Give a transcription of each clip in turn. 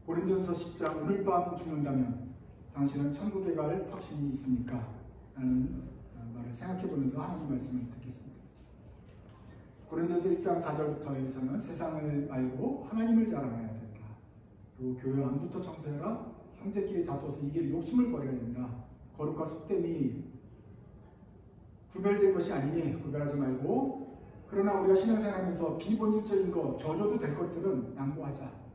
고린도전서 10장 오늘 밤 죽는다면 당신은 천국에 갈 확신이 있습니까? 라는 말을 생각해 보면서 하나님 말씀을 듣겠습니다. 고린도전서 1장 4절부터에서는 세상을 말고 하나님을 자랑해야 된다. 그리고 교회 안부터 청소해라. 형제끼리 다퉈서 이길 욕심을 버려야 된다. 거룩과 속됨이 구별된 것이 아니니 구별하지 말고, 그러나 우리가 신앙생활하면서 비본질적인 것, 저줘도 될 것들은 양보하자.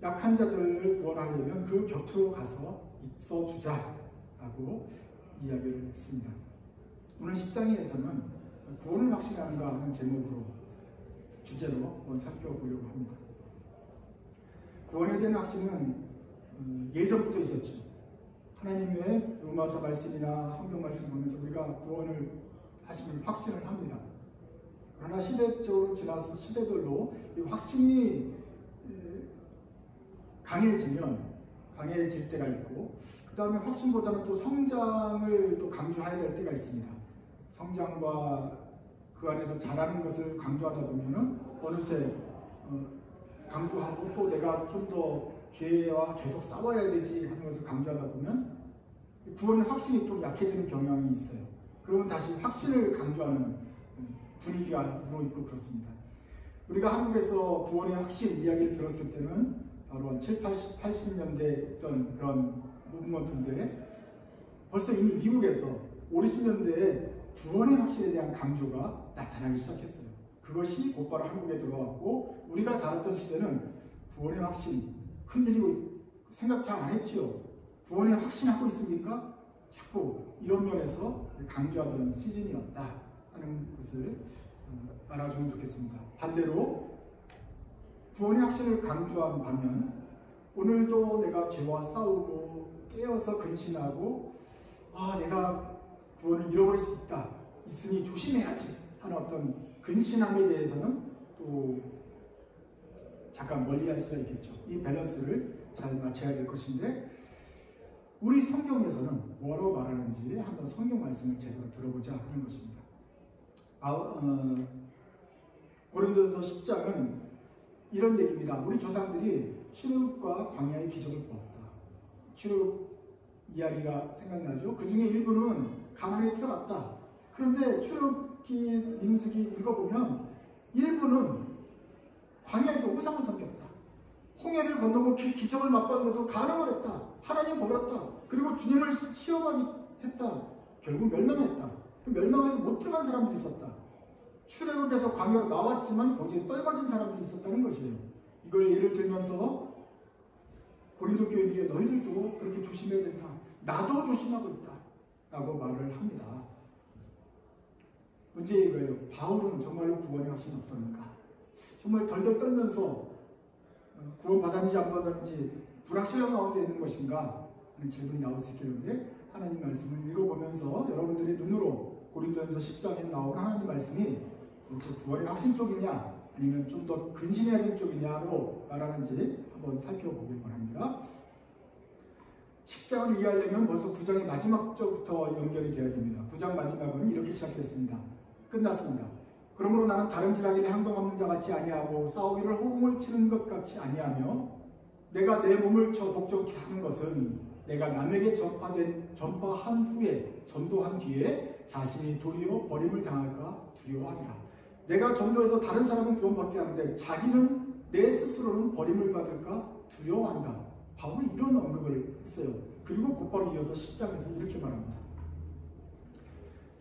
약한 자들을 구원하려면 그 곁으로 가서 있어주자 라고 이야기를 했습니다. 오늘 10장에서는 구원을 확신하는가 하는 제목으로 주제로 한번 살펴보려고 합니다. 구원에 대한 확신은 예전부터 있었죠. 하나님의 로마서 말씀이나 성경 말씀을 보면서 우리가 구원을 하심을 확신을 합니다. 그러나 시대적으로 지나서 시대별로 이 확신이 강해질 때가 있고, 그 다음에 확신보다는 또 성장을 또 강조해야 될 때가 있습니다. 성장과 그 안에서 잘하는 것을 강조하다 보면은 어느새 강조하고 또 내가 좀 더 죄와 계속 싸워야 되지 하는 것을 강조하다 보면 구원의 확신이 좀 약해지는 경향이 있어요. 그러면 다시 확신을 강조하는 분위기가 물어있고 그렇습니다. 우리가 한국에서 구원의 확신 이야기를 들었을 때는 바로 한 7, 80년대 있던 그런 무브먼트인데, 벌써 이미 미국에서 50, 60년대에 구원의 확신에 대한 강조가 나타나기 시작했어요. 그것이 곧바로 한국에 들어왔고, 우리가 자랐던 시대는 구원의 확신 흔들리고 생각 잘 안 했지요. 구원의 확신하고 있습니까? 자꾸 이런 면에서 강조하던 시즌이었다 하는 것을 알아주면 좋겠습니다. 반대로 구원의 확신을 강조한 반면 오늘도 내가 죄와 싸우고 깨어서 근신하고 내가 구원을 잃어버릴 수 있으니 조심해야지 하는 어떤 근신함에 대해서는 또 잠깐 멀리할 수가 있겠죠. 이 밸런스를 잘 맞춰야 될 것인데, 우리 성경에서는 뭐라고 말하는지 한번 성경 말씀을 제대로 들어보자 하는 것입니다. 고린도전서 10장은 이런 얘기입니다. 우리 조상들이 출애굽과 광야의 기적을 보았다. 출애굽 이야기가 생각나죠? 그 중에 일부는 가나안에 들어갔다. 그런데 출애굽기, 민수기 읽어보면 일부는 광야에서 우상을 섬겼다. 홍해를 건너고 기적을 맛보는 것도 가능을 했다. 하나님 버렸다. 그리고 주님을 시험하기 했다. 결국 멸망했다. 멸망해서 못 들어간 사람들이 있었다. 출애굽에서 광야로 나왔지만 거기에 떨궈진 사람들이 있었다는 것이에요. 이걸 예를 들면서 고린도 교인들이 너희들도 그렇게 조심해야 된다. 나도 조심하고 있다 라고 말을 합니다. 문제 이거예요. 바울은 정말로 구원의 확신이 없었는가? 정말 덜덜 떨면서 구원 받았는지 안 받았는지 불확실한 가운데 있는 것인가 하는 질문이 나올 수 있겠는데, 하나님 말씀을 읽어보면서 여러분들의 눈으로 고린도전서 10장에 나온 하나님 말씀이 도대체 구원의 확신 쪽이냐 아니면 좀 더 근신해야 될 쪽이냐로 말하는지 한번 살펴보길 바랍니다. 10장을 이해하려면 벌써 9장의 마지막 절부터 연결이 되어야 됩니다. 9장 마지막은 이렇게 시작했습니다. 끝났습니다. 그러므로 나는 다른 지라길에 항상 없는 자 같이 아니하고 싸우기를 호공을 치는 것 같이 아니하며, 내가 내 몸을 복종케 하는 것은 내가 남에게 전파한 후에 전도한 뒤에 자신이 도리어 버림을 당할까 두려워하리라. 내가 전도해서 다른 사람은 구원받게 하는데 자기는 내 스스로는 버림을 받을까 두려워한다. 바울이 이런 언급을 했어요. 그리고 곧바로 이어서 10장에서 이렇게 말합니다.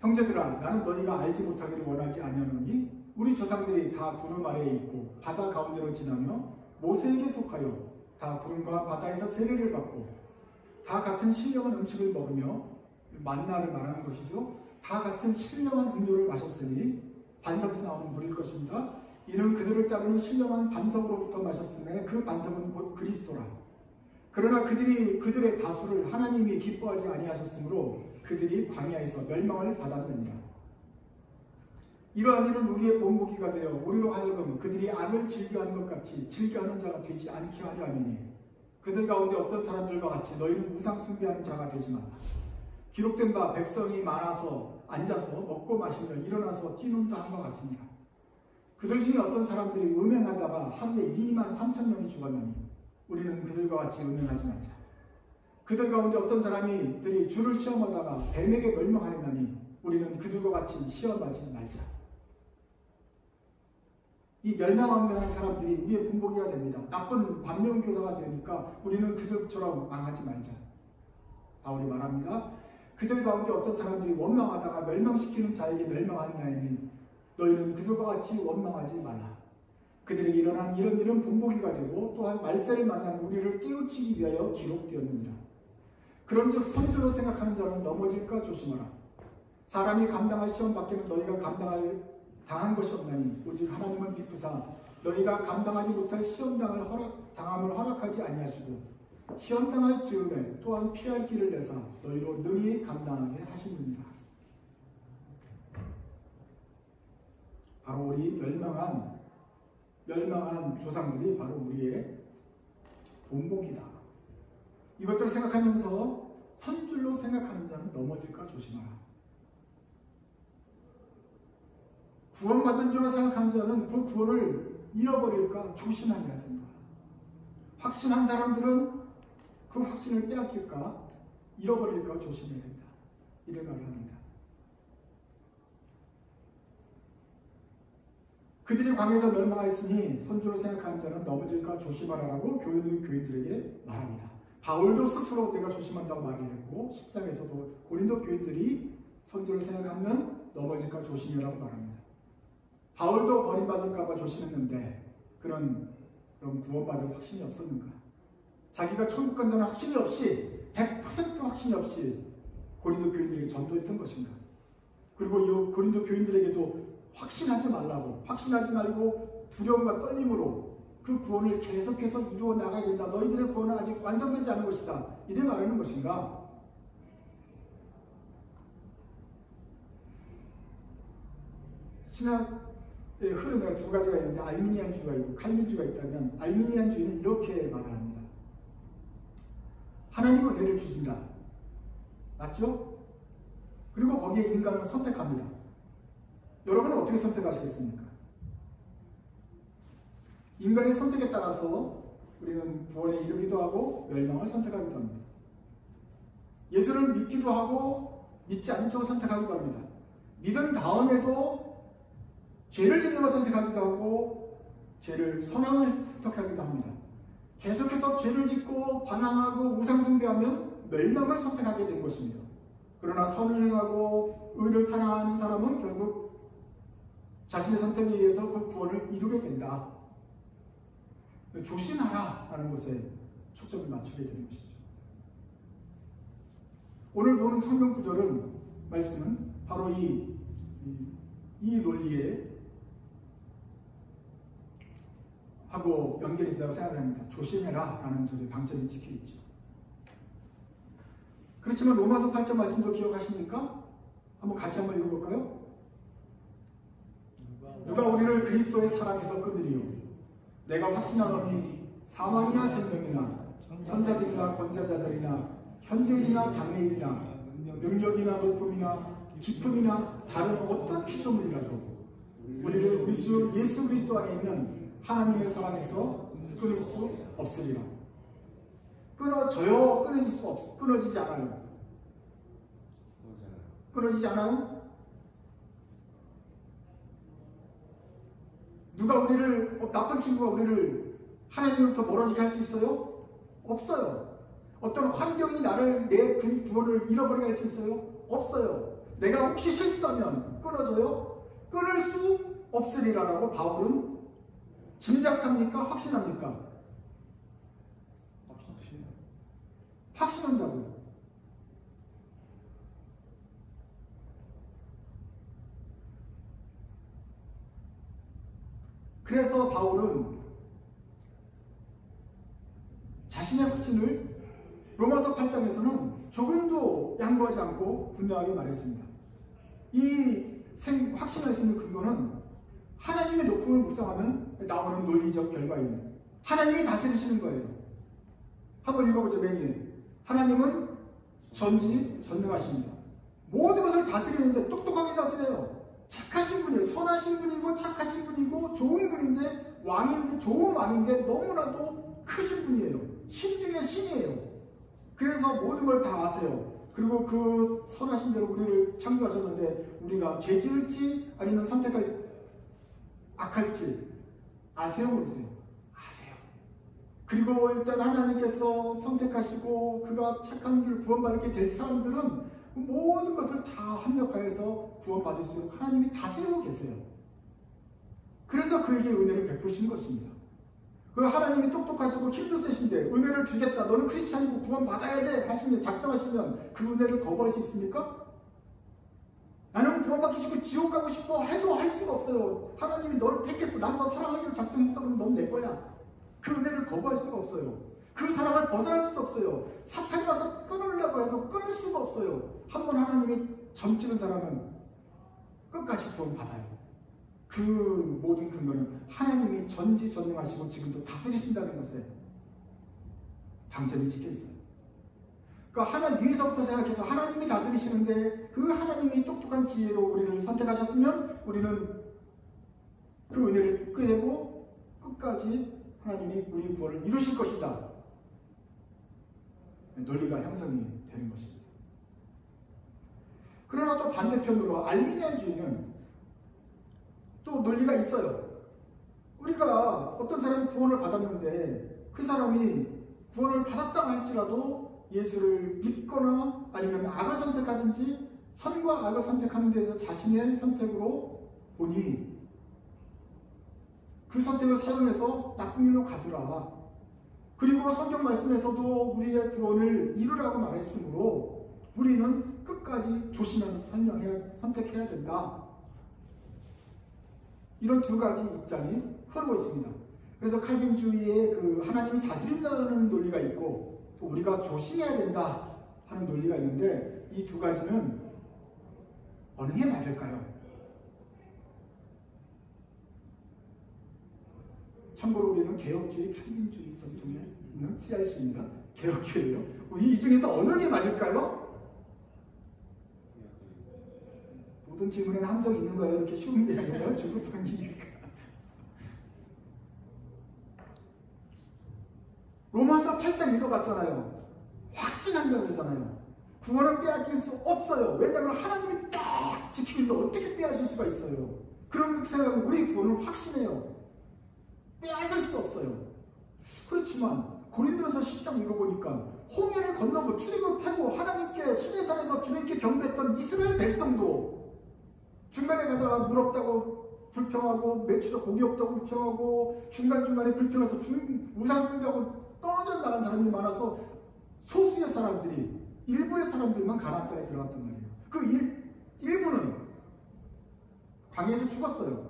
형제들아, 나는 너희가 알지 못하기를 원하지 아니하노니 우리 조상들이 다 구름 아래에 있고 바다 가운데로 지나며 모세에게 속하여 다 구름과 바다에서 세례를 받고 다 같은 신령한 음식을 먹으며, 만나를 말하는 것이죠. 다 같은 신령한 음료를 마셨으니 반석에서 나오는 물일 것입니다. 이는 그들을 따르는 신령한 반석으로부터 마셨으며 그 반석은 곧 그리스도라. 그러나 그들의 다수를 하나님이 기뻐하지 아니하셨으므로 그들이 광야에서 멸망을 받았느니라. 이러한 일은 우리의 본보기가 되어 우리로 하여금 그들이 악을 즐겨하는 것 같이 즐겨하는 자가 되지 않게 하려 함이니, 그들 가운데 어떤 사람들과 같이 너희는 우상 숭배하는 자가 되지 마라. 기록된 바 백성이 많아서 앉아서 먹고 마시며 일어나서 뛰논다 한 것 같으니라. 그들 중에 어떤 사람들이 음행하다가 하루에 23,000명이 죽었나니 우리는 그들과 같이 음행하지 말자. 그들 가운데 어떤 사람들이 주를 시험하다가 뱀에게 멸망하였나니 우리는 그들과 같이 시험하지 말자. 이 멸망한다는 사람들이 우리의 본보기가 됩니다. 나쁜 반면교사가 되니까 우리는 그들처럼 망하지 말자. 바울이 말합니다. 그들 가운데 어떤 사람들이 원망하다가 멸망시키는 자에게 멸망하느니 너희는 그들과 같이 원망하지 말라. 그들에게 일어난 이런 일은 본보기가 되고 또한 말세를 만난 우리를 깨우치기 위하여 기록되었느니라. 그런즉 선주로 생각하는 자는 넘어질까 조심하라. 사람이 감당할 시험 밖에는 너희가 당한 것이 없나니 오직 하나님은 비프사 너희가 감당하지 못할 당함을 허락하지 아니하시고 시험당할 즈음에 또한 피할 길을 내사 너희로 능히 감당하게 하시느니라. 바로 우리 멸망한 조상들이 바로 우리의 본복이다. 이것들을 생각하면서 선줄로 생각하는 자는 넘어질까 조심하라. 구원받은 줄로 생각하는 자는 그 구원을 잃어버릴까 조심해야 된다. 확신한 사람들은 그 확신을 빼앗길까 잃어버릴까 조심해야 된다. 이래 말을 합니다. 그들이 광야에서 멸망하였으니 선주로 생각하는 자는 넘어질까 조심하라라고 교인들에게 말합니다. 바울도 스스로 내가 조심한다고 말을 했고 10장에서도 고린도 교인들이 선주를 생각하면 넘어질까 조심해라고 말합니다. 바울도 버림받을까 봐 조심했는데 그럼 구원받을 확신이 없었는가? 자기가 천국 간다는 확신이 없이 100% 확신이 없이 고린도 교인들에게 전도했던 것인가? 그리고 이 고린도 교인들에게도 확신하지 말고 두려움과 떨림으로 그 구원을 계속해서 이루어 나가야 된다. 너희들의 구원은 아직 완성되지 않은 것이다. 이래 말하는 것인가? 신학의 흐름에 두 가지가 있는데 알미니안주의가 있고 칼빈주의가 있다면 알미니안주의는 이렇게 말을 합니다. 하나님은 은혜를 주신다. 맞죠? 그리고 거기에 인간은 선택합니다. 여러분은 어떻게 선택하시겠습니까? 인간의 선택에 따라서 우리는 구원에 이르기도 하고 멸망을 선택하기도 합니다. 예수를 믿기도 하고 믿지 않는 쪽을 선택하기도 합니다. 믿은 다음에도 죄를 짓는 것을 선택하기도 하고 선함을 선택하기도 합니다. 계속해서 죄를 짓고 반항하고 우상숭배하면 멸망을 선택하게 된 것입니다. 그러나 선을 행하고 의를 사랑하는 사람은 결국 자신의 선택에 의해서 그 구원을 이루게 된다. 조심하라 하는 것에 초점을 맞추게 되는 것이죠. 오늘 보는 성경 구절은 말씀은 바로 이 논리에 하고 연결이 된다고 생각합니다. 조심해라 라는 저의 방점이 찍혀 있죠. 그렇지만 로마서 8장 말씀도 기억하십니까? 같이 한번 읽어볼까요? 누가 우리를 그리스도의 사랑에서 끊으리요? 내가 확신하노니 사망이나 생명이나 천사들이나 권세자들이나 현재일이나 장래일이나 능력이나 높음이나 깊음이나 다른 어떤 피조물이라도 우리를 우리 주 예수 그리스도 안에 있는 하나님의 사랑에서 끊을 수 없으리라. 끊어져요? 끊어지지 않아요? 끊어지지 않아요? 누가 나쁜 친구가 우리를 하나님으로부터 멀어지게 할 수 있어요? 없어요. 어떤 환경이 내 구원을 잃어버리게 할 수 있어요? 없어요. 내가 혹시 실수하면 끊어져요? 끊을 수 없으리라라고 바울은 짐작합니까? 확신합니까? 확신한다고요. 그래서 바울은 자신의 확신을 로마서 8장에서는 조금도 양보하지 않고 분명하게 말했습니다. 이 확신할 수 있는 근거는 하나님의 높음을 묵상하면 나오는 논리적 결과입니다. 하나님이 다스리시는 거예요. 한번 읽어보죠. 맨 위에. 하나님은 전능하십니다. 모든 것을 다스리는데 똑똑하게 다스려요. 착하신 분이에요. 선하신 분이고 착하신 분이고 좋은 분인데 좋은 왕인데 너무나도 크신 분이에요. 하나님의 신이에요. 그래서 모든 걸 다 아세요. 그리고 그 선하신 대로 우리를 창조하셨는데 우리가 죄 지을지 아니면 선택할 악할지 아세요, 모르세요? 아세요. 그리고 일단 하나님께서 선택하시고 그가 착한 길 구원받게 될 사람들은 모든 것을 다 합력하여서 구원받을 수 있도록 하나님이 다스리고 계세요. 그래서 그에게 은혜를 베푸신 것입니다. 그 하나님이 똑똑하시고 힘도 세신데 은혜를 주겠다, 너는 크리스찬이고 구원받아야 돼 하시면, 작정하시면 그 은혜를 거부할 수 있습니까? 나는 구원받기 싫고 지옥 가고 싶어 해도 할 수가 없어요. 하나님이 너를 택했어, 난 너 사랑하기로 작정했어, 그럼 넌 내 거야. 그 은혜를 거부할 수가 없어요. 그 사랑을 벗어날 수도 없어요. 사탄이 와서 끊으려고 해도 끊을 수가 없어요. 한번 하나님이 점 찍은 사람은 끝까지 구원받아요. 그 모든 근거는 하나님이 전지전능하시고 지금도 다스리신다는 것에 방점이 찍혀 있어요. 그러니까 하나님 위에서부터 생각해서 하나님이 다스리시는데 그 하나님이 똑똑한 지혜로 우리를 선택하셨으면 우리는 그 은혜를 끌고 끝까지 하나님이 우리 구원을 이루실 것이다. 논리가 형성이 되는 것입니다. 그러나 또 반대편으로 알미니안주의는 또 논리가 있어요. 우리가 어떤 사람이 구원을 받았는데 그 사람이 구원을 받았다고 할지라도 예수를 믿거나 아니면 악을 선택하든지 선과 악을 선택하는 데서 자신의 선택으로 보니 그 선택을 사용해서 나쁜 길로 가더라. 그리고 성경 말씀에서도 우리의 구원을 이루라고 말했으므로 우리는 끝까지 조심하면서 선택해야 된다. 이런 두 가지 입장이 흐르고 있습니다. 그래서 칼빈주의의 그 하나님이 다스린다는 논리가 있고 또 우리가 조심해야 된다 하는 논리가 있는데 이 두 가지는 어느 게 맞을까요? 참고로 우리는 개혁주의, 칼빈주의 전통에 있는 CRC입니다. 개혁주의예요. 이 중에서 어느 게 맞을까요? 모든 질문에는 함정이 있는 거예요. 이렇게 쉬운 게 아니라 주급한 이유가. 로마서 8장 읽어봤잖아요. 확신한다고 그러잖아요. 구원은 빼앗길 수 없어요. 왜냐하면 하나님이 딱 지키는데 어떻게 빼앗을 수가 있어요. 그런 생각은 우리 구원을 확신해요. 빼앗을 수 없어요. 그렇지만 고린도서 10장 읽어보니까 홍해를 건너고 출애굽하고 하나님께 시내산에서 주님께 경배했던 이스라엘 백성도 중간에 가다가 물 없다고 불평하고 매출에 고기 없다고 불평하고 중간중간에 불평해서 우상 숭배하고 떨어져 나간 사람이 많아서 소수의 사람들이, 일부의 사람들만 가나안 땅에 들어갔단 말이에요. 그 일부는 광야에서 죽었어요.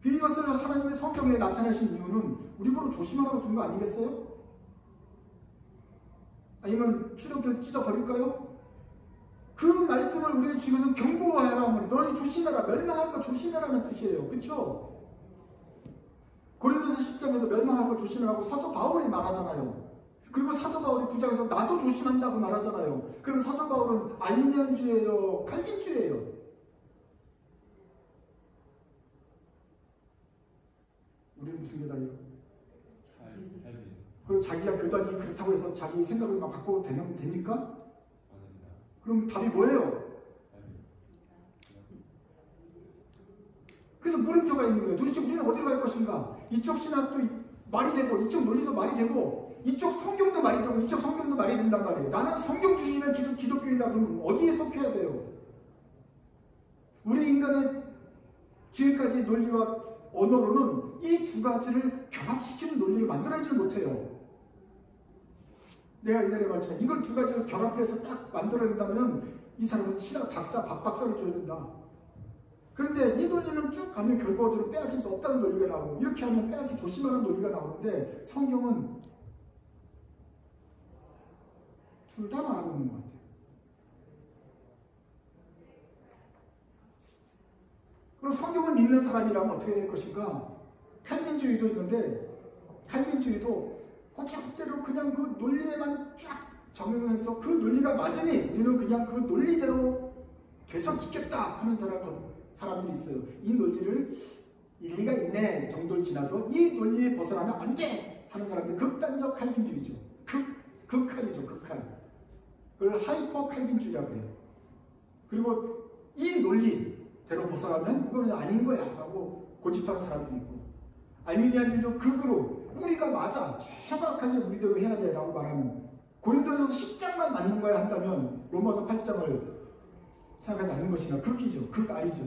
이것을 하나님의 성경에 나타내신 이유는 우리 보러 조심하라고 준 거 아니겠어요? 아니면 출애굽기를 찢어버릴까요? 그 말씀을 우리에게 주셔서 경고하라 말이에요. 너희 조심해라, 멸망할 거 조심해라는 뜻이에요. 그렇죠? 고린도서 10장에도 멸망할 거 조심하라고 사도 바울이 말하잖아요. 그리고 사도 바울이 9장에서 나도 조심한다고 말하잖아요. 그럼 사도 바울은 알미니안주예요, 칼빈주예요? 우리는 무슨 교단이에요? 그리고 자기가 교단이 그렇다고 해서 자기 생각을 막 바꿔도 됩니까? 그럼 답이 뭐예요? 그래서 물음표가 있는 거예요. 도대체 우리는 어디로 갈 것인가? 이쪽 신학도 말이 되고 이쪽 논리도 말이 되고 이쪽 성경도 말이 되고 이쪽 성경도 말이 된단 말이에요. 나는 성경 주시면 기독교인이다 그러면 어디에 속해야 돼요? 우리 인간의 지금까지 논리와 언어로는 이 두 가지를 결합시키는 논리를 만들어내지 못해요. 내가 옛날에 말했지만 이걸 두 가지를 결합해서 딱 만들어낸다면 이 사람은 박박사를 줘야 된다. 그런데 이 논리는 쭉 가면 결과적으로 빼앗길 수 없다는 논리가 나오고 이렇게 하면 빼앗기 조심하는 논리가 나오는데 성경은 둘 다 말하고 있는 것 같아요. 그럼 성경을 믿는 사람이라면 어떻게 될 것인가? 칼빈주의도 있는데 칼빈주의도 고치대로 그냥 그 논리에만 쫙 적용해서 그 논리가 맞으니 우리는 그냥 그 논리대로 계속 있겠다 하는 사람들이 있어요. 이 논리를 일리가 있네 정도를 지나서 이 논리에 벗어나면 안 돼 하는 사람들 극단적 칼빈주의죠. 그 극한이죠, 극한. 그걸 하이퍼 칼빈주의라고 해요. 그리고 이 논리대로 벗어나면 이건 아닌 거야 하고 고집하는 사람도 있고, 알미니안주의도 극으로 우리가 맞아, 정확하게 우리대로 해야 돼 라고 말하면, 고린도전서 10장만 맞는 거야 한다면 로마서 8장을 생각하지 않는 것이나 극이죠. 극알이죠.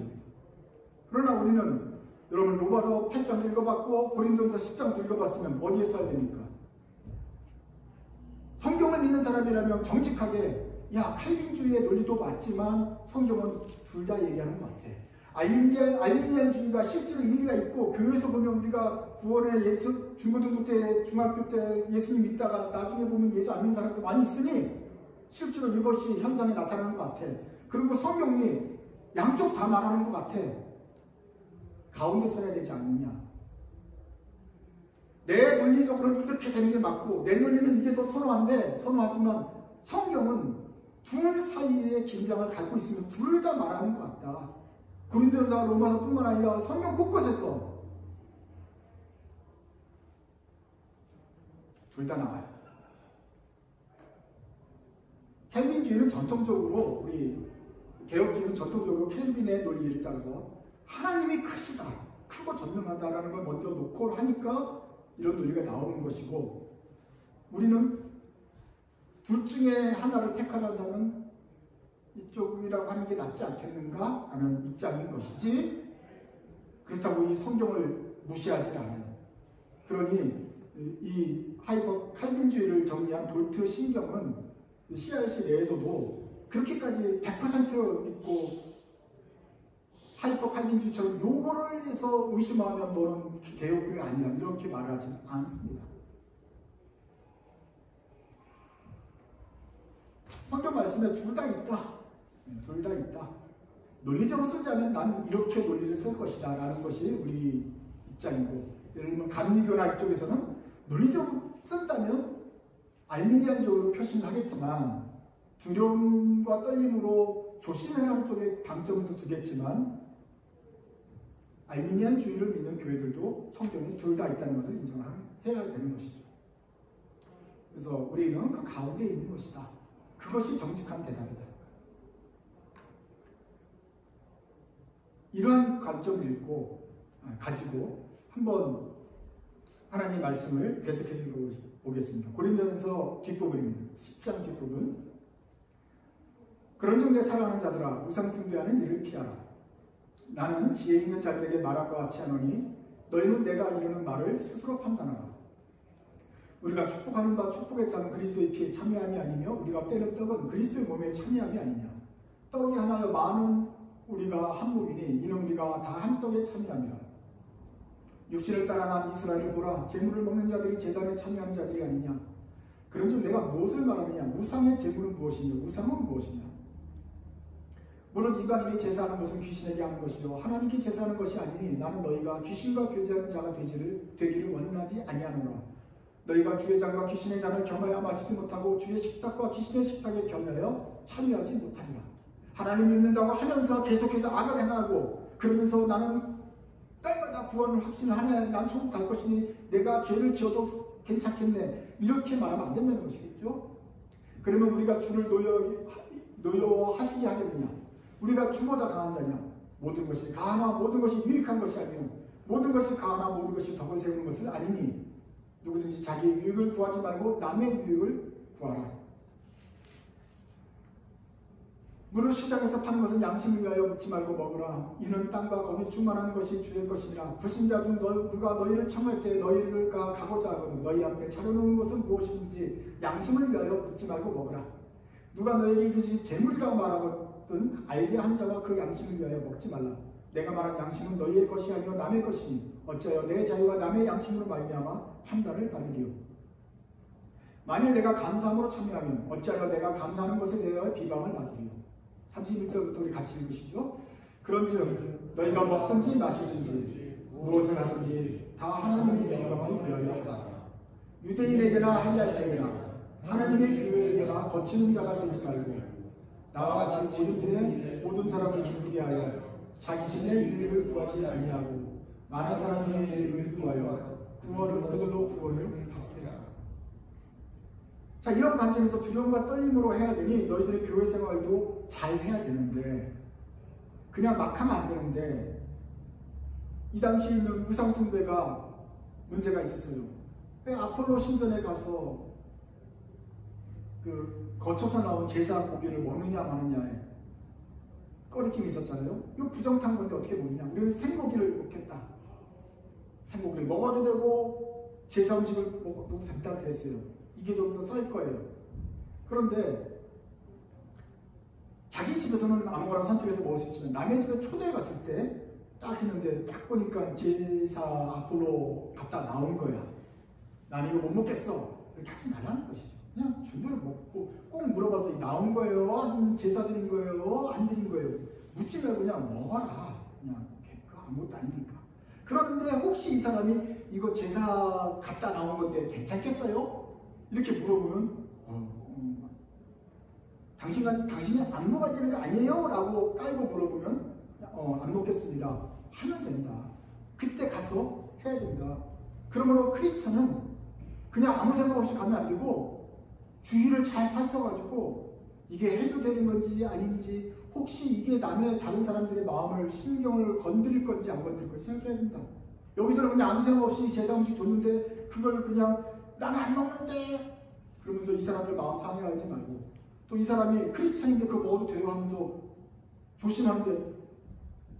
그러나 우리는 여러분 로마서 8장 읽어봤고 고린도전서 10장 읽어봤으면 어디에 써야 됩니까? 성경을 믿는 사람이라면 정직하게 야 칼빈주의의 논리도 맞지만 성경은 둘 다 얘기하는 것 같아. 알미니안주의가 실제로 일리가 있고, 교회에서 보면 우리가 구원에 중고등부 때, 중학교 때 예수님 믿다가 나중에 보면 예수 안 믿는 사람도 많이 있으니 실제로 이것이 현상에 나타나는 것 같아. 그리고 성경이 양쪽 다 말하는 것 같아. 가운데 서야 되지 않느냐. 내 논리적으로는 이렇게 되는 게 맞고 내 논리는 이게 더 선호하지만 성경은 둘 사이의 긴장을 갖고 있으면서 둘 다 말하는 것 같다. 고린도전서, 로마서뿐만 아니라 성경 곳곳에서 둘 다 나와요. 켈빈주의는 전통적으로, 우리 개혁주의는 전통적으로 켈빈의 논리를 따라서 하나님이 크시다, 크고 전능하다라는 걸 먼저 놓고 하니까 이런 논리가 나오는 것이고, 우리는 둘 중에 하나를 택하려면 이쪽이라고 하는 게 낫지 않겠는가 하는 입장인 것이지, 그렇다고 이 성경을 무시하지 않아요. 그러니 이 하이퍼 칼빈주의를 정리한 돌트 신경은 CRC 내에서도 그렇게까지 100% 믿고 하이퍼 칼빈주의처럼 요거를 해서 의심하면 너는 개혁교회 아니야 이렇게 말하지 않습니다. 성경 말씀에 둘 다 있다. 둘 다 있다. 논리적으로 쓰자면 나는 이렇게 논리를 쓸 것이다 라는 것이 우리 입장이고, 예를 들면 감리교나 이쪽에서는 논리적으로 쓴다면 알미니안적으로 표시는 하겠지만 두려움과 떨림으로 조심해라는 쪽에 방점도 두겠지만, 알미니안주의를 믿는 교회들도 성경에 둘 다 있다는 것을 인정해야 되는 것이죠. 그래서 우리는 그 가운데 있는 것이다. 그것이 정직한 대답이다. 이러한 관점을 가지고 한번 하나님 말씀을 계속해서 보겠습니다. 고린도전서 뒷부분입니다. 10장 뒷부분. 그런 정도에 사랑하는 자들아, 우상 숭배하는 일을 피하라. 나는 지혜 있는 자들에게 말한 것 같이 하노니 너희는 내가 이르는 말을 스스로 판단하라. 우리가 축복하는 바 축복의 자는 그리스도의 피에 참여함이 아니며 우리가 떼는 떡은 그리스도의 몸에 참여함이 아니냐. 떡이 하나여 많은 우리가 한 몸이니 이는 우리가 다 한 떡에 참여합니다. 육신을 따라 난 이스라엘을 보라. 제물을 먹는 자들이 제단에 참여한 자들이 아니냐. 그런즉 내가 무엇을 말하느냐. 우상의 제물은 무엇이냐. 우상은 무엇이냐. 물론 이방인이 제사하는 것은 귀신에게 하는 것이요 하나님께 제사하는 것이 아니니 나는 너희가 귀신과 교제하는 자가 되기를 원하지 아니하노라. 너희가 주의 잔과 귀신의 잔을 겸하여 마시지 못하고 주의 식탁과 귀신의 식탁에 겸하여 참여하지 못하리라. 하나님 믿는다고 하면서 계속해서 악을 행하고 그러면서 나는 때마다 구원을 확신하네. 난 천국 갈 것이니 내가 죄를 지어도 괜찮겠네. 이렇게 말하면 안 된다는 것이겠죠. 그러면 우리가 주를 노여워하시게 하겠느냐. 우리가 주보다 강한 자냐. 모든 것이 가하나 모든 것이 유익한 것이 아니요 모든 것이 가하나 모든 것이 덕을 세우는 것은 아니니 누구든지 자기 유익을 구하지 말고 남의 유익을 구하라. 물을 시장에서 파는 것은 양심을 위하여 묻지 말고 먹으라. 이는 땅과 거기 충만한 것이 주의 것이니라. 불신자 중 누가 너희를 청할 때 너희가 가고자 하거든 너희 앞에 차려놓은 것은 무엇인지 양심을 위하여 묻지 말고 먹으라. 누가 너에게 이것이 재물이라고 말하거든 알게 한 자와 그 양심을 위하여 먹지 말라. 내가 말한 양심은 너희의 것이 아니요 남의 것이니 어찌하여 내 자유와 남의 양심으로 말미암아 판단을 받으리요. 만일 내가 감사함으로 참여하면 어찌하여 내가 감사하는 것에 대하여 비방을 받으리요. 31절부터 우리 같이 읽으시죠. 그런즉 너희가 먹든지 마시든지 무엇을 하든지 다 하나님의 영광을 위하여 하라. 유대인에게나 헬라인에게나 하나님의 교회에게나 거치는 자가 되지 말고 나와 같이 모든 일에 모든 사람을 기쁘게 하여 자기 신의 유익을 구하지 아니하고 많은 사람의 유익을 구하여 그들도 구원을 받게 하라. 자, 이런 관점에서 두려움과 떨림으로 해야 되니 너희들의 교회 생활도 잘 해야 되는데, 그냥 막 하면 안 되는데, 이 당시에 있는 우상숭배가 문제가 있었어요. 왜 아폴로 신전에 가서 거쳐서 나온 제사 고기를 먹느냐 마느냐에 꺼리낌이 있었잖아요. 이거 부정탄 건데 어떻게 먹느냐. 우리는 생고기를 먹겠다. 생고기를 먹어도 되고 제사 음식을 먹어도 된다 그랬어요. 이게 좀 써일 거예요. 그런데 자기 집에서는 아무거나 선택해서 먹을 수 있지만 남의 집에 초대에 갔을 때 딱 했는데 딱 보니까 제사 아폴로 갖다 나온 거야. 나는 이거 못 먹겠어. 이렇게 하지 말라는 것이죠. 그냥 준대로 먹고 꼭 물어봐서 나온 거예요? 제사 드린 거예요? 안 드린 거예요? 묻지 말고 그냥 먹어라. 그냥 아무것도 아니니까. 그런데 혹시 이 사람이 이거 제사 갖다 나온 건데 괜찮겠어요? 이렇게 물어보면 당신이 안 먹어야 되는 거 아니에요? 라고 깔고 물어보면 안 먹겠습니다. 하면 된다. 그때 가서 해야 된다. 그러므로 크리스천은 그냥 아무 생각 없이 가면 안 되고 주의를 잘 살펴가지고 이게 해도 되는 건지 아닌지, 혹시 이게 남의 다른 사람들의 마음을, 신경을 건드릴 건지 안 건드릴 건지 생각해야 된다. 여기서는 그냥 아무 생각 없이 제사 음식 줬는데 그걸 그냥 나는 안 먹는데 그러면서 이 사람들 마음 상해하지 말고, 또 이 사람이 크리스찬인데 그거 먹어도 돼요 하면서 조심하는데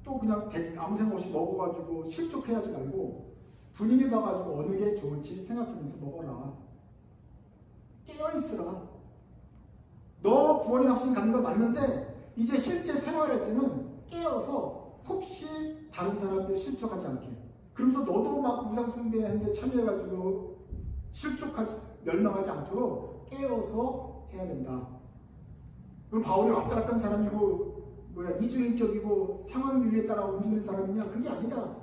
또 그냥 아무 생각 없이 먹어가지고 실족해하지 말고 분위기 봐가지고 어느 게 좋을지 생각하면서 먹어라. 깨어있으라. 너 구원의 확신 갖는 거 맞는데 이제 실제 생활할 때는 깨어서 혹시 다른 사람들 실족하지 않게, 그러면서 너도 막 우상숭배하는데 참여해가지고 멸망하지 않도록 깨어서 해야 된다. 그럼 바울이 왔다 갔다 한 사람이고 이중인격이고 상황 윤리에 따라 움직이는 사람이냐? 그게 아니다.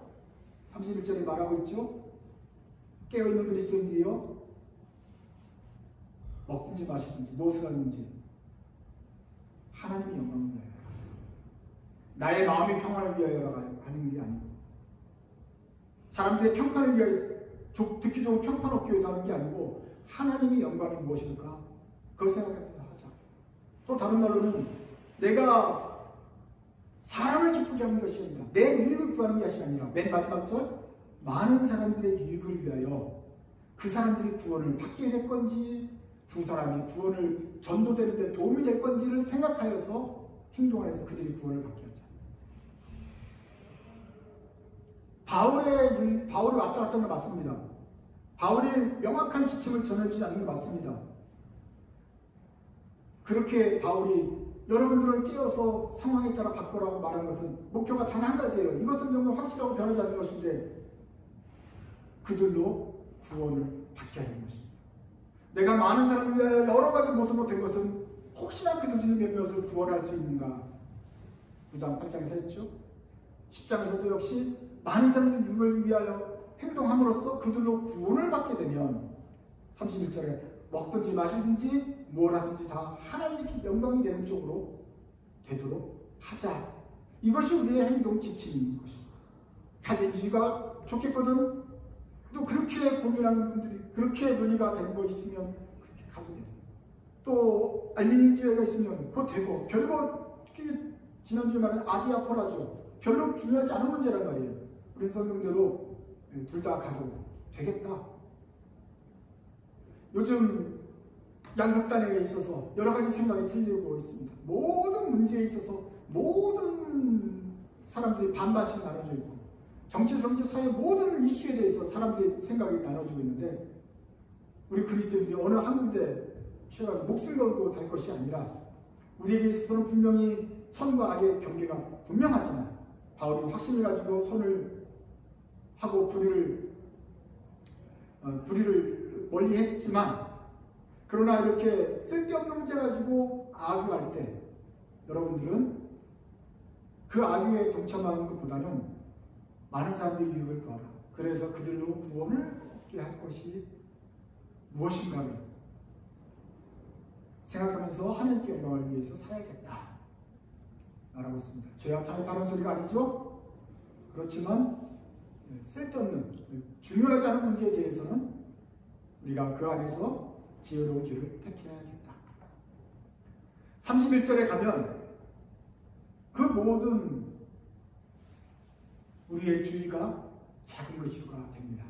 31절에 말하고 있죠. 깨어있는 그리스도인들이여 먹든지 마시든지 무엇을 하는지 하나님의 영광을 위하여, 나의 마음의 평안을 위하여 하는 게 아니고, 사람들의 평판을 위하여, 듣기 좋은 평판 얻기 위해서 하는 게 아니고 하나님의 영광이 무엇일까? 그걸 생각하자. 또 다른 말로는 내가 사람을 기쁘게 하는 것이 아니라 내 유익을 구하는 것이 아니라, 맨 마지막 절, 많은 사람들의 유익을 위하여 그 사람들이 구원을 받게 될 건지 두 사람이 구원을 전도되는 데 도움이 될 건지를 생각하여서 행동하여서 그들이 구원을 받게 하자. 바울이 왔다 갔다 하는 건 맞습니다. 바울이 명확한 지침을 전해주지 않는 건 맞습니다. 그렇게 바울이 여러분들은 깨어서 상황에 따라 바꾸라고 말한 것은 목표가 단 한 가지예요. 이것은 정말 확실하고 변하지 않는 것인데 그들로 구원을 받게 하는 것입니다. 내가 많은 사람을 위하여 여러 가지 모습으로 된 것은 혹시나 그들 중에 몇몇을 구원할 수 있는가? 9장 8장에서 했죠. 10장에서도 역시 많은 사람들 유익을 위하여 행동함으로써 그들로 구원을 받게 되면 31절에 먹든지 마시든지 무엇 하든지 다 하나님께 영광이 되는 쪽으로 되도록 하자. 이것이 우리의 행동 지침인 것입니다. 다민주의가 좋겠거든. 또 그렇게 고민하는 분들이, 그렇게 논의가 되는 거 있으면 그렇게 가도 되고, 또 알미니주의가 있으면 그거 되고, 별로 지난주에 말한 아디아포라죠. 별로 중요하지 않은 문제란 말이에요. 우리 성경대로 둘 다 가도 되겠다. 요즘 양극단에 있어서 여러 가지 생각이 틀리고 있습니다. 모든 문제에 있어서 모든 사람들이 반반씩 나눠져 있고, 정치, 성지, 사회 모든 이슈에 대해서 사람들이 생각이 나눠지고 있는데, 우리 그리스도인들이 어느 한 군데 쉬어가지고 목숨 걸고 될 것이 아니라 우리에게 있어서는 분명히 선과 악의 경계가 분명하지만, 바울이 확신을 가지고 선을 하고 불의를 멀리 했지만, 그러나 이렇게 쓸데없는 문제 가지고 악유할 때 여러분들은 그 악유에 동참하는 것보다는 많은 사람들이 유익을 구하라. 그래서 그들로 구원을 얻게 할 것이 무엇인가를 생각하면서 하나님께 영광을 위해서 살아야겠다 말하고 있습니다. 죄악 타협하는 소리가 아니죠. 그렇지만 쓸데없는 중요하지 않은 문제에 대해서는 우리가 그 안에서 지혜로운 길을 택해야겠다. 31절에 가면 그 모든 우리의 주의가 작은 것이가 됩니다.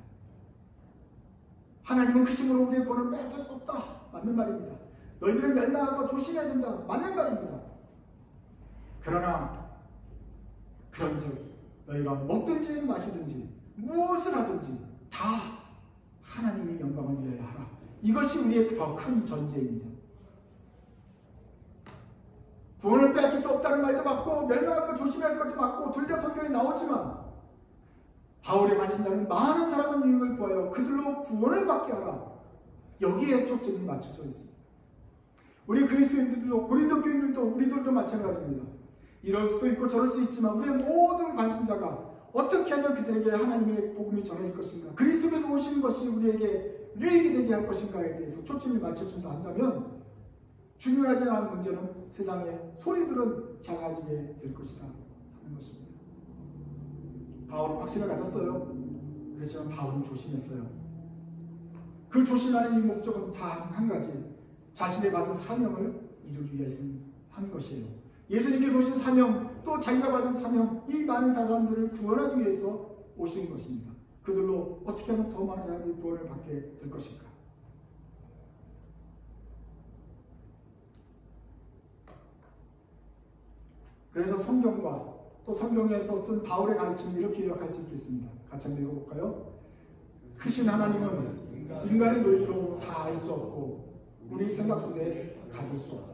하나님은 그 힘으로 우리의 구원을 빼앗을 수 없다. 맞는 말입니다. 너희들은 멸망하고 조심해야 된다. 맞는 말입니다. 그러나 그런즉 너희가 먹든지 마시든지 무엇을 하든지 다 하나님의 영광을 위하여 하라. 이것이 우리의 더 큰 전제입니다. 구원을 빼앗길 수 없다는 말도 맞고 멸망하고 조심할 것도 맞고 둘 다 성경에 나오지만 바울의 관심자는 많은 사람의 유익을 구하여 그들로 구원을 받게 하라. 여기에 초점이 맞춰져 있습니다. 우리 그리스도인들도 고린도 교인들도 우리들도 마찬가지입니다. 이럴 수도 있고 저럴 수 있지만 우리의 모든 관심사가 어떻게 하면 그들에게 하나님의 복음이 전해질 것인가, 그리스도에서 오시는 것이 우리에게 유익이 되게 할 것인가에 대해서 초점이 맞춰진다 한다면 중요하지 않은 문제는 세상의 소리들은 작아지게 될 것이다 하는 것입니다. 바울은 확신을 가졌어요. 그렇지만 바울은 조심했어요. 그 조심하는 이 목적은 다 한 가지, 자신의 받은 사명을 이루기 위해서 한 것이에요. 예수님께서 오신 사명, 또 자기가 받은 사명, 이 많은 사람들을 구원하기 위해서 오신 것입니다. 그들로 어떻게 하면 더 많은 사람들이 구원을 받게 될 것인가. 그래서 성경과 또 성경에서 쓴 바울의 가르침을 이렇게 요약할 수 있겠습니다. 같이 한번 읽어볼까요? 크신 하나님은 인간의 논리로 다 알 수 없고 우리 생각 속에 가둘 수 없다.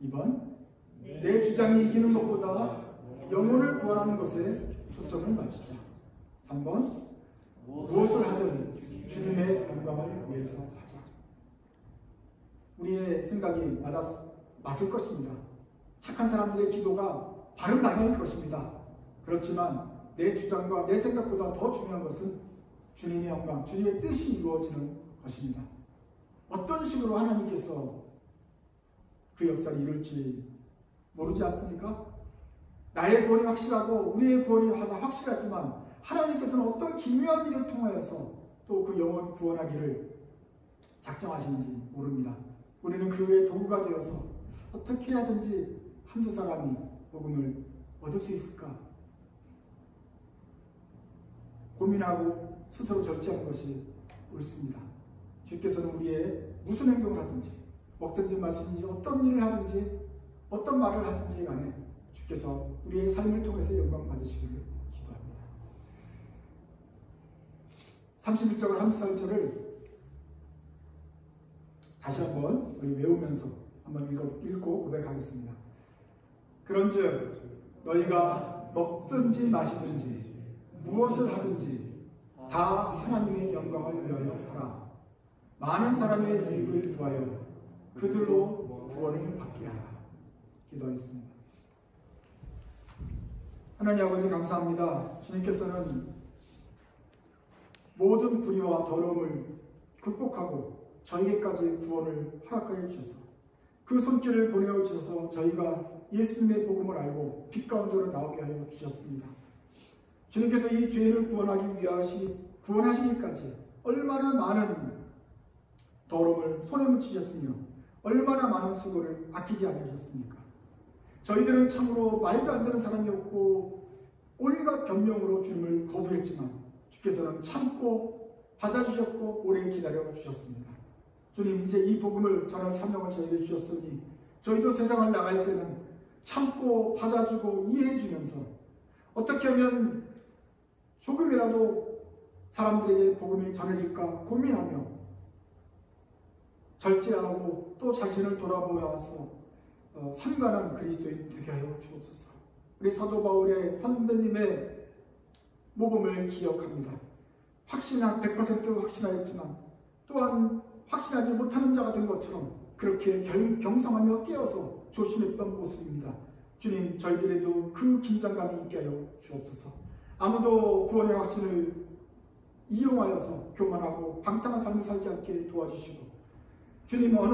2번, 내 주장이 이기는 것보다 영혼을 구원하는 것에 초점을 맞추자. 3번, 무엇을 하든 주님의 영광을 위해서 하자. 우리의 생각이 맞을 것입니다. 착한 사람들의 기도가 바른 방향일 것입니다. 그렇지만 내 주장과 내 생각보다 더 중요한 것은 주님의 영광, 주님의 뜻이 이루어지는 것입니다. 어떤 식으로 하나님께서 그 역사를 이룰지 모르지 않습니까? 나의 구원이 확실하고 우리의 구원이 확실하지만 하나님께서는 어떤 기묘한 일을 통하여서 또 그 영혼 구원하기를 작정하시는지 모릅니다. 우리는 그의 도구가 되어서 어떻게 하든지 한두 사람이 복음을 얻을 수 있을까 고민하고 스스로 절제하는 것이 옳습니다. 주께서는 우리의 무슨 행동을 하든지 먹든지 마시든지 어떤 일을 하든지 어떤 말을 하든지 간에 주께서 우리의 삶을 통해서 영광 받으시기를 기도합니다. 31절과 33절을 다시 한번 우리 외우면서 한번 읽고 고백하겠습니다. 그런즉 너희가 먹든지 마시든지 무엇을 하든지 다 하나님의 영광을 위하여 하라. 많은 사람의 유익을 구하여 그들로 구원을 받게 하라. 기도하겠습니다. 하나님 아버지 감사합니다. 주님께서는 모든 불의와 더러움을 극복하고 저희에게까지 구원을 허락하여 주셔서 그 손길을 보내어 주셔서 저희가 예수님의 복음을 알고 빛 가운데로 나오게 하여 주셨습니다. 주님께서 이 죄를 구원하시기까지 얼마나 많은 더러움을 손에 묻히셨으며 얼마나 많은 수고를 아끼지 않으셨습니까? 저희들은 참으로 말도 안 되는 사람이었고 온갖 변명으로 주님을 거부했지만 주께서는 참고 받아주셨고 오래 기다려 주셨습니다. 주님, 이제 이 복음을 전할 사명을 저희에게 주셨으니 저희도 세상을 나갈 때는 참고 받아주고 이해해주면서 어떻게 하면 조금이라도 사람들에게 복음이 전해질까 고민하며 절제하고 또 자신을 돌아보아서 삼가는 그리스도인 되게 하여 주옵소서. 우리 사도 바울의 선배님의 모범을 기억합니다. 100% 확신하였지만 또한 확신하지 못하는 자가 된 것처럼 그렇게 경성하며 깨어서 조심했던 모습입니다. 주님, 저희들에도 그 긴장감이 있게 하여 주옵소서. 아무도 구원의 확신을 이용하여서 교만하고 방탕한 삶을 살지 않게 도와주시고 주님, 어느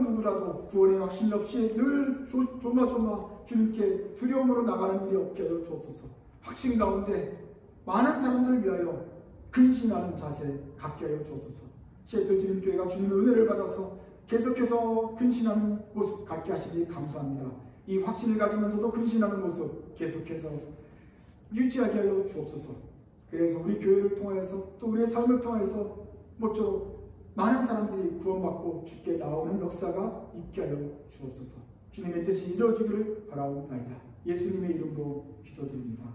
누구라도 구원의 확신 없이 늘 조마조마 주님께 두려움으로 나가는 일이 없게 하여 주옵소서. 확신 가운데 많은 사람들을 위하여 근신하는 자세 갖게 하여 주옵소서. 제터지림 교회가 주님의 은혜를 받아서 계속해서 근신하는 모습 갖게 하시니 감사합니다. 이 확신을 가지면서도 근신하는 모습 계속해서 유지하게 하여 주옵소서. 그래서 우리 교회를 통하여서 또 우리의 삶을 통하여서 모쪼록 많은 사람들이 구원받고 주께 나오는 역사가 있게 하여 주옵소서. 주님의 뜻이 이루어지기를 바라옵나이다. 예수님의 이름으로 기도드립니다.